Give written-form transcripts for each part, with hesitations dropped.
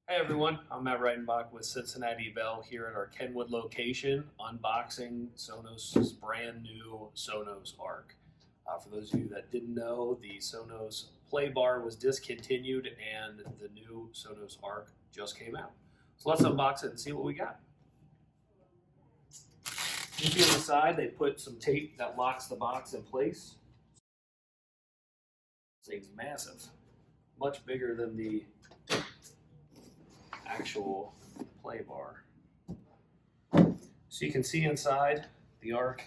Hey everyone, I'm Matt Reitenbach with Cincinnati Bell here at our Kenwood location, unboxing Sonos' brand new Sonos Arc. For those of you that didn't know, the Sonos Play Bar was discontinued and the new Sonos Arc just came out. So let's unbox it and see what we got. You see on the side, they put some tape that locks the box in place. This thing's massive, much bigger than the actual play bar. So you can see inside the Arc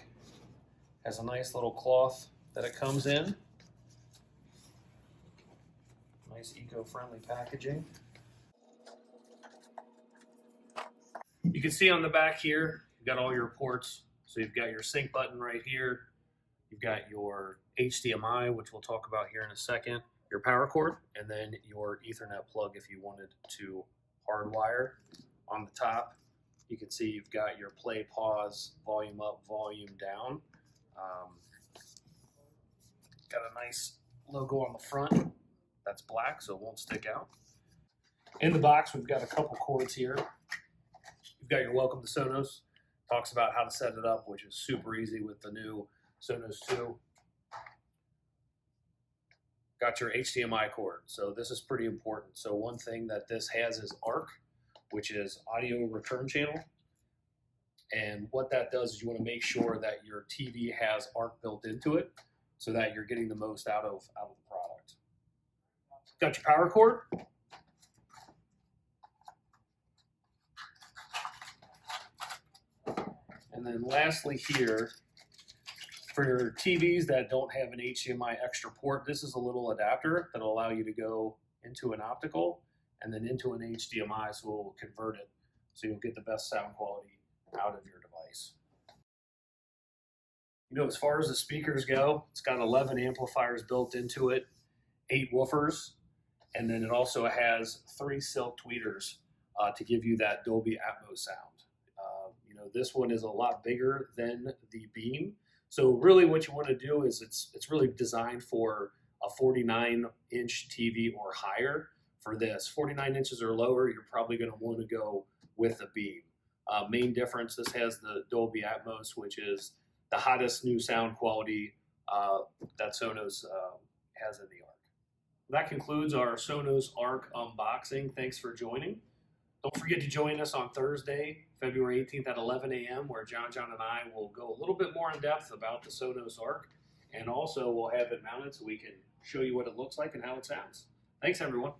has a nice little cloth that it comes in. Nice eco-friendly packaging. You can see on the back here, you've got all your ports. So you've got your sync button right here. You've got your HDMI, which we'll talk about here in a second, your power cord, and then your Ethernet plug if you wanted to hardwire. On the top, you can see you've got your play, pause, volume up, volume down. Got a nice logo on the front that's black, so it won't stick out. In the box, we've got a couple cords here. You've got your Welcome to Sonos. Talks about how to set it up, which is super easy with the new Sonos 2. Got your HDMI cord, so this is pretty important. So one thing that this has is ARC, which is audio return channel. And what that does is you want to make sure that your TV has ARC built into it so that you're getting the most out of the product. Got your power cord. And then lastly here, for your TVs that don't have an HDMI extra port, this is a little adapter that'll allow you to go into an optical and then into an HDMI, so it will convert it so you'll get the best sound quality out of your device. You know, as far as the speakers go, it's got 11 amplifiers built into it, 8 woofers, and then it also has 3 silk tweeters to give you that Dolby Atmos sound. You know, this one is a lot bigger than the Beam. So really what you want to do is it's really designed for a 49-inch TV or higher. For this, 49 inches or lower, you're probably going to want to go with the Beam. Main difference, this has the Dolby Atmos, which is the hottest new sound quality that Sonos has in the Arc. That concludes our Sonos Arc unboxing. Thanks for joining. Don't forget to join us on Thursday, February 18th at 11 a.m. where John and I will go a little bit more in depth about the Sonos Arc, and also we'll have it mounted so we can show you what it looks like and how it sounds. Thanks, everyone.